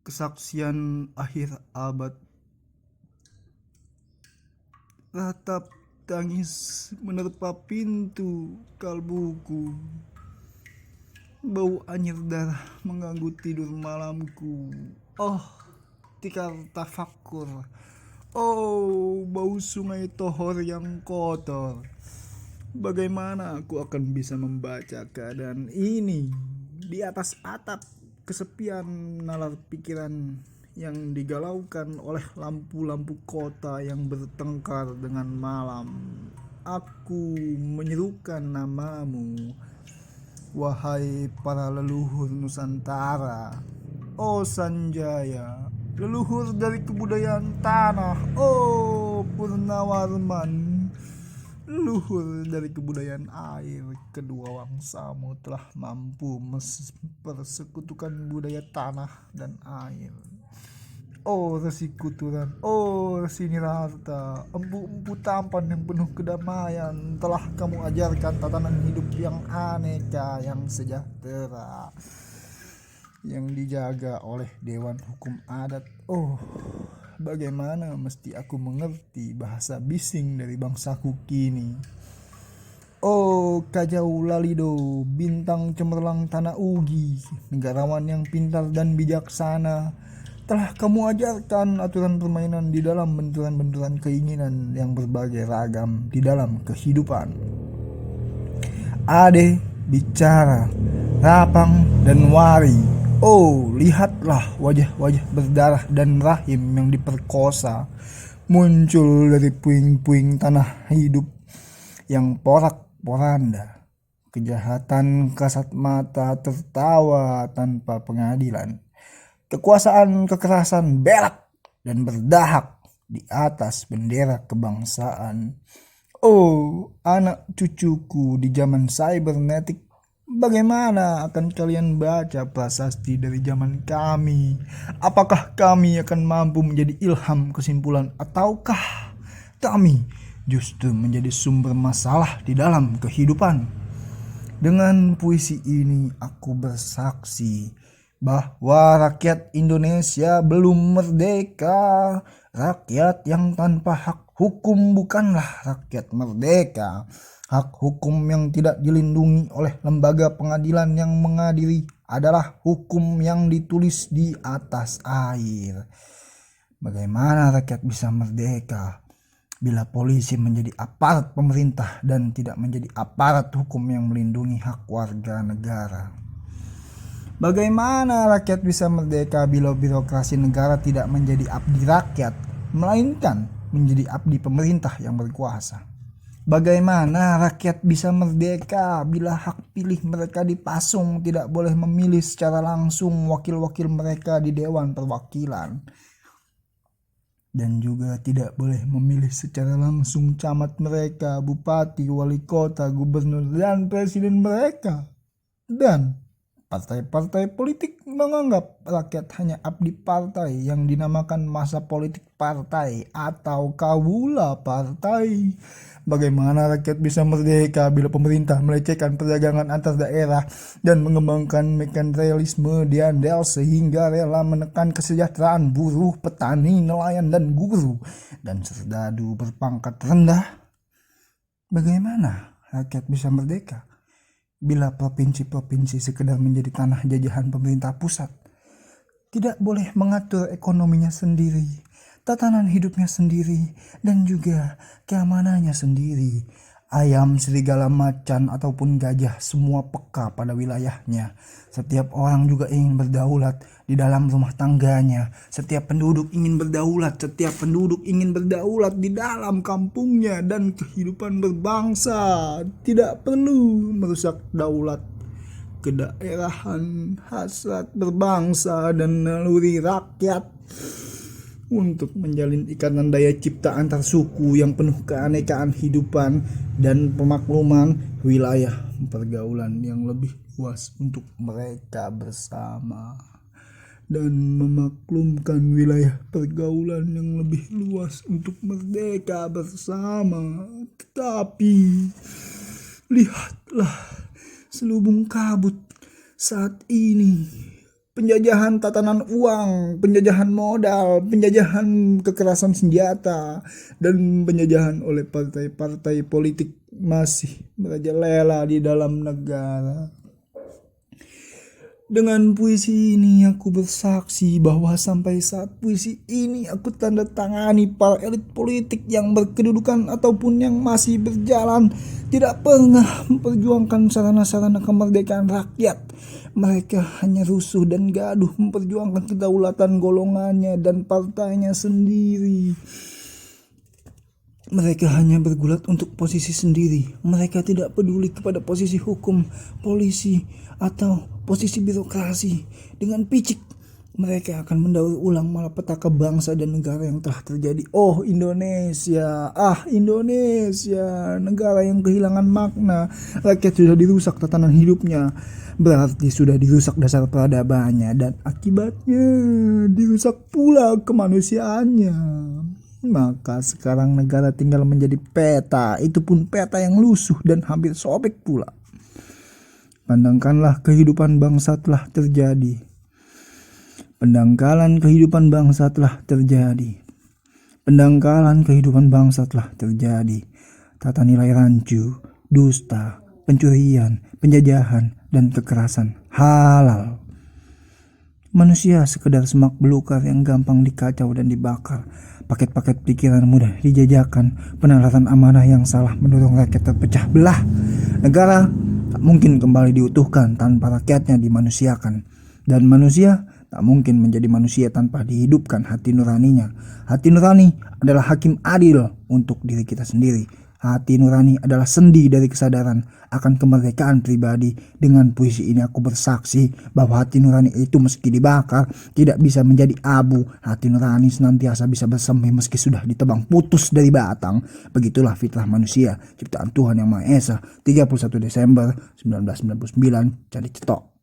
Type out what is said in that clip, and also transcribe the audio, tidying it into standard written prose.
Kesaksian akhir abad. Ratap tangis menerpa pintu kalbuku. Bau anyir darah mengganggu tidur malamku. Oh, tikar tafakur. Oh, bau sungai Tohor yang kotor. Bagaimana aku akan bisa membaca keadaan ini di atas atap kesepian nalar pikiran yang digalaukan oleh lampu-lampu kota yang bertengkar dengan malam. Aku menyerukan namamu, wahai para leluhur Nusantara. Oh Sanjaya, leluhur dari kebudayaan tanah. Oh Purnawarman, leluhur dari kebudayaan air. Kedua bangsamu telah mampu mempersekutukan budaya tanah dan air. Oh Resi Kuturan, oh Resi Nirarta, empu-empu tampan yang penuh kedamaian, telah kamu ajarkan tatanan hidup yang aneka, yang sejahtera, yang dijaga oleh Dewan Hukum Adat. Oh, bagaimana mesti aku mengerti bahasa bising dari bangsaku kini? Oh, Kajau Lalido, bintang cemerlang tanah Ugi, negarawan yang pintar dan bijaksana, telah kamu ajarkan aturan permainan di dalam benturan-benturan keinginan yang berbagai ragam di dalam kehidupan. Ade, bicara, rapang, dan wari. Oh, lihatlah wajah-wajah berdarah dan rahim yang diperkosa muncul dari puing-puing tanah hidup yang porak-poranda. Kejahatan kasat mata tertawa tanpa pengadilan. Kekuasaan kekerasan berak dan berdahak di atas bendera kebangsaan. Oh, anak cucuku di zaman cybernetik, bagaimana akan kalian baca prasasti dari zaman kami? Apakah kami akan mampu menjadi ilham kesimpulan, ataukah kami justru menjadi sumber masalah di dalam kehidupan? Dengan puisi ini aku bersaksi bahwa rakyat Indonesia belum merdeka. Rakyat yang tanpa hak hukum bukanlah rakyat merdeka. Hak hukum yang tidak dilindungi oleh lembaga pengadilan yang mengadili adalah hukum yang ditulis di atas air. Bagaimana rakyat bisa merdeka bila polisi menjadi aparat pemerintah dan tidak menjadi aparat hukum yang melindungi hak warga negara? Bagaimana rakyat bisa merdeka bila birokrasi negara tidak menjadi abdi rakyat, melainkan menjadi abdi pemerintah yang berkuasa? Bagaimana rakyat bisa merdeka bila hak pilih mereka dipasung, tidak boleh memilih secara langsung wakil-wakil mereka di Dewan Perwakilan, dan juga tidak boleh memilih secara langsung camat mereka, bupati, wali kota, gubernur, dan presiden mereka? Dan partai-partai politik menganggap rakyat hanya abdi partai yang dinamakan masa politik partai atau kawula partai. Bagaimana rakyat bisa merdeka bila pemerintah melecehkan perdagangan antar daerah dan mengembangkan merkantilisme diandel sehingga rela menekan kesejahteraan buruh, petani, nelayan, dan guru dan serdadu berpangkat rendah? Bagaimana rakyat bisa merdeka bila provinsi-provinsi sekedar menjadi tanah jajahan pemerintah pusat, tidak boleh mengatur ekonominya sendiri, tatanan hidupnya sendiri, dan juga keamanannya sendiri? Ayam, serigala, macan, ataupun gajah semua peka pada wilayahnya. Setiap orang juga ingin berdaulat di dalam rumah tangganya. Setiap penduduk ingin berdaulat, setiap penduduk ingin berdaulat di dalam kampungnya, dan kehidupan berbangsa tidak perlu merusak daulat kedaerahan, hasrat berbangsa, dan naluri rakyat untuk menjalin ikatan daya cipta antar suku yang penuh keanekaan hidupan dan pemakluman wilayah pergaulan yang lebih luas untuk mereka bersama, dan memaklumkan wilayah pergaulan yang lebih luas untuk merdeka bersama. Tetapi lihatlah selubung kabut saat ini penjajahan tatanan uang, penjajahan modal, penjajahan kekerasan senjata, dan penjajahan oleh partai-partai politik masih merajalela di dalam negara. Dengan puisi ini aku bersaksi bahwa sampai saat puisi ini aku tanda tangani, para elit politik yang berkedudukan ataupun yang masih berjalan tidak pernah memperjuangkan sarana-sarana kemerdekaan rakyat. Mereka hanya rusuh dan gaduh memperjuangkan kedaulatan golongannya dan partainya sendiri. Mereka hanya bergulat untuk posisi sendiri. Mereka tidak peduli kepada posisi hukum, polisi, atau posisi birokrasi. Dengan picik, mereka akan mendaur ulang malapetaka bangsa dan negara yang telah terjadi. Oh Indonesia, Indonesia, negara yang kehilangan makna. Rakyat sudah dirusak tatanan hidupnya, berarti sudah dirusak dasar peradabannya, dan akibatnya dirusak pula kemanusiaannya. Maka sekarang negara tinggal menjadi peta, itu pun peta yang lusuh dan hampir sobek pula. Pandangkanlah kehidupan bangsa telah terjadi. Pendangkalan kehidupan bangsa telah terjadi. Pendangkalan kehidupan bangsa telah terjadi. Tata nilai rancu, dusta, pencurian, penjajahan, dan kekerasan halal. Manusia sekedar semak belukar yang gampang dikacau dan dibakar. Paket-paket pikiran mudah dijajakan. Penalaran amanah yang salah mendorong rakyat terpecah belah. Negara tak mungkin kembali diutuhkan tanpa rakyatnya dimanusiakan. Dan manusia tak mungkin menjadi manusia tanpa dihidupkan hati nuraninya. Hati nurani adalah hakim adil untuk diri kita sendiri. Hati nurani adalah sendi dari kesadaran akan kemerdekaan pribadi. Dengan puisi ini aku bersaksi bahwa hati nurani itu meski dibakar tidak bisa menjadi abu. Hati nurani senantiasa bisa bersemi meski sudah ditebang putus dari batang. Begitulah fitrah manusia, ciptaan Tuhan Yang Maha Esa. 31 Desember 1999, Candi Cetok.